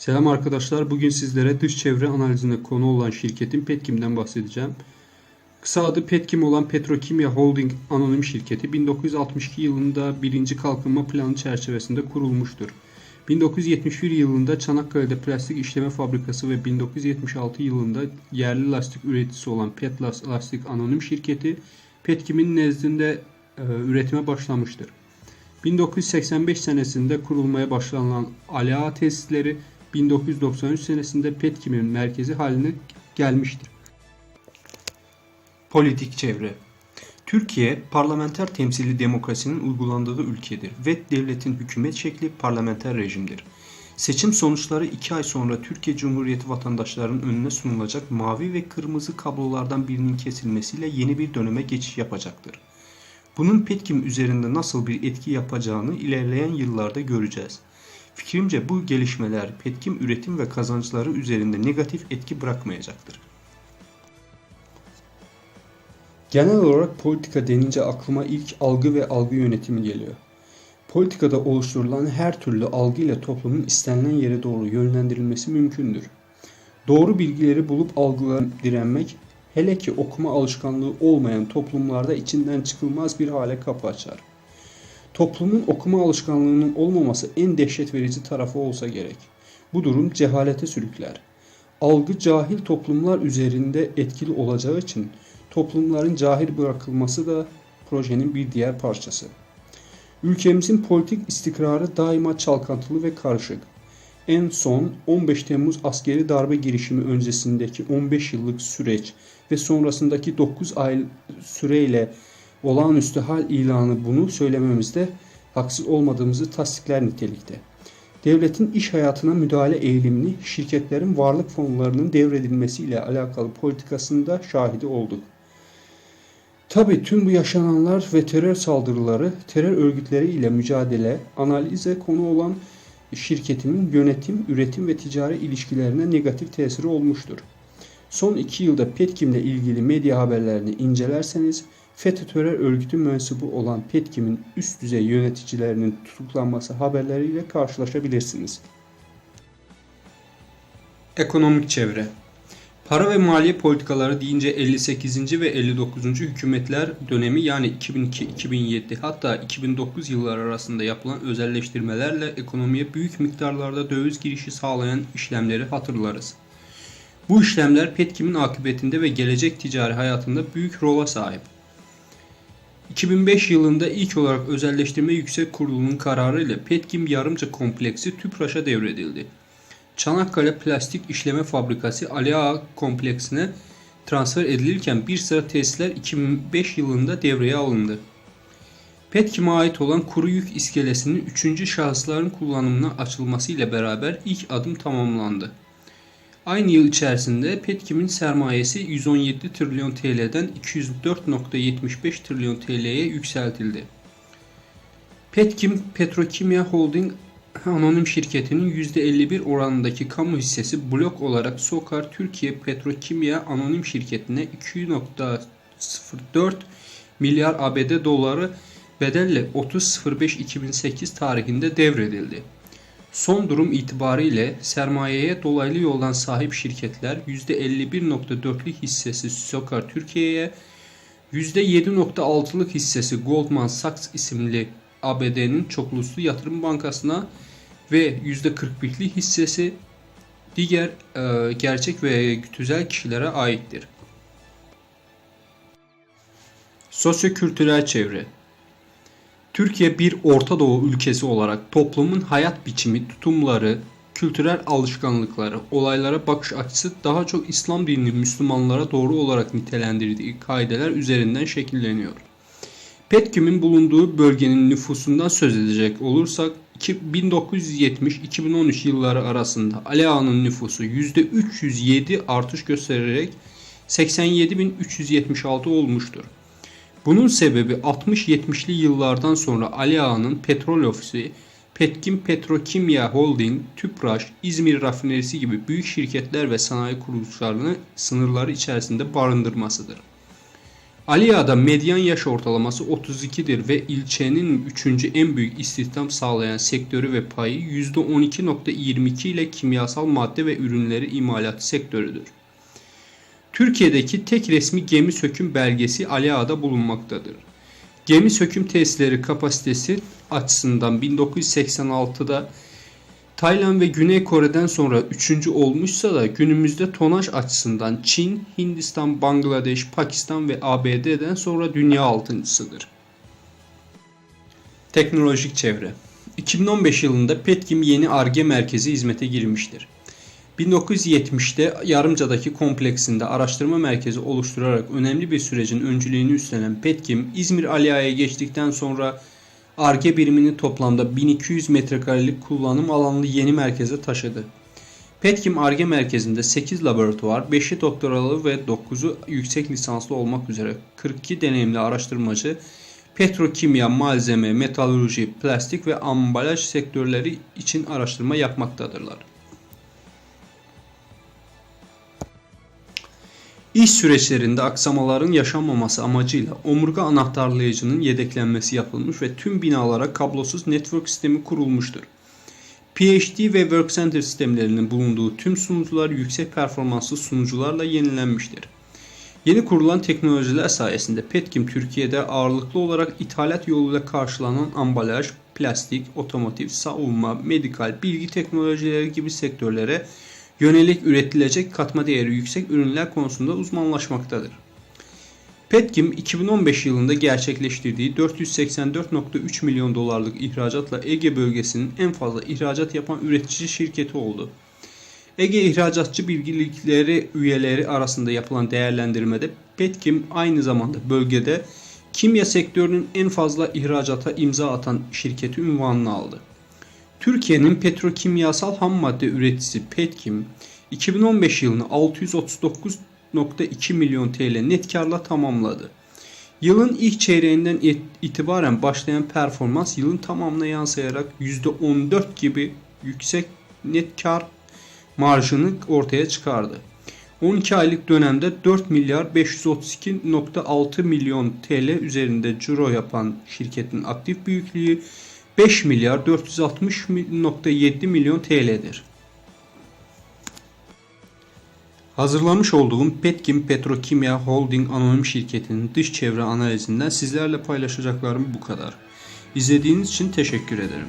Selam arkadaşlar. Bugün sizlere dış çevre analizine konu olan şirketin Petkim'den bahsedeceğim. Kısa adı Petkim olan Petrokimya Holding Anonim Şirketi 1962 yılında 1. Kalkınma Planı çerçevesinde kurulmuştur. 1971 yılında Çanakkale'de plastik işleme fabrikası ve 1976 yılında yerli lastik üreticisi olan Petlas Lastik Anonim Şirketi Petkim'in nezdinde üretime başlamıştır. 1985 senesinde kurulmaya başlanılan Ali Ağa tesisleri 1993 senesinde Petkim'in merkezi haline gelmiştir. Politik çevre. Türkiye, parlamenter temsili demokrasinin uygulandığı ülkedir ve devletin hükümet şekli parlamenter rejimdir. Seçim sonuçları 2 ay sonra Türkiye Cumhuriyeti vatandaşlarının önüne sunulacak mavi ve kırmızı kablolardan birinin kesilmesiyle yeni bir döneme geçiş yapacaktır. Bunun Petkim üzerinde nasıl bir etki yapacağını ilerleyen yıllarda göreceğiz. Fikrimce bu gelişmeler Petkim üretim ve kazançları üzerinde negatif etki bırakmayacaktır. Genel olarak politika denince aklıma ilk algı ve algı yönetimi geliyor. Politikada oluşturulan her türlü algı ile toplumun istenilen yere doğru yönlendirilmesi mümkündür. Doğru bilgileri bulup algılara direnmek, hele ki okuma alışkanlığı olmayan toplumlarda içinden çıkılmaz bir hale kapı açar. Toplumun okuma alışkanlığının olmaması en dehşet verici tarafı olsa gerek. Bu durum cehalete sürükler. Algı cahil toplumlar üzerinde etkili olacağı için toplumların cahil bırakılması da projenin bir diğer parçası. Ülkemizin politik istikrarı daima çalkantılı ve karışık. En son 15 Temmuz askeri darbe girişimi öncesindeki 15 yıllık süreç ve sonrasındaki 9 ay süreyle olağanüstü hal ilanı bunu söylememizde haksız olmadığımızı tasdikler nitelikte. Devletin iş hayatına müdahale eğilimini şirketlerin varlık fonlarının devredilmesiyle alakalı politikasında şahidi olduk. Tabii tüm bu yaşananlar ve terör saldırıları, terör örgütleri ile mücadele, analize konu olan şirketimin yönetim, üretim ve ticari ilişkilerine negatif tesiri olmuştur. Son 2 yılda Petkim ile ilgili medya haberlerini incelerseniz, FETÖ terör örgütü mensubu olan Petkim'in üst düzey yöneticilerinin tutuklanması haberleriyle karşılaşabilirsiniz. Ekonomik çevre. Para ve maliye politikaları deyince 58. ve 59. hükümetler dönemi yani 2002-2007 hatta 2009 yılları arasında yapılan özelleştirmelerle ekonomiye büyük miktarlarda döviz girişi sağlayan işlemleri hatırlarız. Bu işlemler Petkim'in akıbetinde ve gelecek ticari hayatında büyük rola sahip. 2005 yılında ilk olarak Özelleştirme Yüksek Kurulu'nun kararıyla Petkim Yarımca Kompleksi TÜPRAŞ'a devredildi. Çanakkale Plastik İşleme Fabrikası Ali Ağa kompleksine transfer edilirken bir sıra tesisler 2005 yılında devreye alındı. Petkim'e ait olan kuru yük iskelesinin 3. şahısların kullanımına açılmasıyla beraber ilk adım tamamlandı. Aynı yıl içerisinde Petkim'in sermayesi 117 trilyon TL'den 204,75 trilyon TL'ye yükseltildi. Petkim Petrokimya Holding Anonim Şirketi'nin %51 oranındaki kamu hissesi blok olarak SOKAR Türkiye Petrokimya Anonim Şirketi'ne 2,04 milyar ABD doları bedelle 30.05.2008 tarihinde devredildi. Son durum itibariyle sermayeye dolaylı yoldan sahip şirketler %51,4'lük hissesi SOKAR Türkiye'ye, %7,6'lık hissesi Goldman Sachs isimli ABD'nin çokluğu yatırım bankasına ve %41'lik hissesi diğer gerçek ve tüzel kişilere aittir. Sosyo-kültürel çevre. Türkiye bir Orta Doğu ülkesi olarak toplumun hayat biçimi, tutumları, kültürel alışkanlıkları, olaylara bakış açısı daha çok İslam dinini Müslümanlara doğru olarak nitelendirdiği kaideler üzerinden şekilleniyor. Petkim'in bulunduğu bölgenin nüfusundan söz edecek olursak 1970-2013 yılları arasında Ali Ağa'nın nüfusu %307 artış göstererek 87.376 olmuştur. Bunun sebebi 60-70'li yıllardan sonra Ali Ağa'nın petrol ofisi, Petkim Petrokimya Holding, TÜPRAŞ, İzmir Rafinerisi gibi büyük şirketler ve sanayi kuruluşlarını sınırları içerisinde barındırmasıdır. Aliya'da medyan yaş ortalaması 32'dir ve ilçenin 3. en büyük istihdam sağlayan sektörü ve payı %12.22 ile kimyasal madde ve ürünleri imalat sektörüdür. Türkiye'deki tek resmi gemi söküm belgesi Aliya'da bulunmaktadır. Gemi söküm tesisleri kapasitesi açısından 1986'da Tayland ve Güney Kore'den sonra 3. olmuşsa da günümüzde tonaj açısından Çin, Hindistan, Bangladeş, Pakistan ve ABD'den sonra dünya 6.'sıdır. Teknolojik çevre 2015 yılında Petkim yeni Ar-Ge merkezi hizmete girmiştir. 1970'te Yarımca'daki kompleksinde araştırma merkezi oluşturarak önemli bir sürecin öncülüğünü üstlenen Petkim, İzmir Aliya'ya geçtikten sonra Ar-Ge birimini toplamda 1200 metrekarelik kullanım alanlı yeni merkeze taşıdı. Petkim Ar-Ge merkezinde 8 laboratuvar, 5'i doktoralı ve 9'u yüksek lisanslı olmak üzere 42 deneyimli araştırmacı petrokimya, malzeme, metalurji, plastik ve ambalaj sektörleri için araştırma yapmaktadırlar. İş süreçlerinde aksamaların yaşanmaması amacıyla omurga anahtarlayıcının yedeklenmesi yapılmış ve tüm binalara kablosuz network sistemi kurulmuştur. PhD ve Workcenter sistemlerinin bulunduğu tüm sunucular yüksek performanslı sunucularla yenilenmiştir. Yeni kurulan teknolojiler sayesinde Petkim Türkiye'de ağırlıklı olarak ithalat yoluyla karşılanan ambalaj, plastik, otomotiv, savunma, medikal, bilgi teknolojileri gibi sektörlere yönelik üretilecek katma değeri yüksek ürünler konusunda uzmanlaşmaktadır. Petkim 2015 yılında gerçekleştirdiği 484.3 milyon dolarlık ihracatla Ege bölgesinin en fazla ihracat yapan üretici şirketi oldu. Ege İhracatçı Birlikleri üyeleri arasında yapılan değerlendirmede Petkim aynı zamanda bölgede kimya sektörünün en fazla ihracata imza atan şirketi unvanını aldı. Türkiye'nin petrokimyasal ham madde üreticisi Petkim, 2015 yılını 639.2 milyon TL net karla tamamladı. Yılın ilk çeyreğinden itibaren başlayan performans yılın tamamına yansıyarak %14 gibi yüksek net kar marjını ortaya çıkardı. 12 aylık dönemde 4 milyar 532.6 milyon TL üzerinde ciro yapan şirketin aktif büyüklüğü 5 milyar 460.7 milyon TL'dir. Hazırlamış olduğum Petkim Petrokimya Holding Anonim Şirketi'nin dış çevre analizinden sizlerle paylaşacaklarım bu kadar. İzlediğiniz için teşekkür ederim.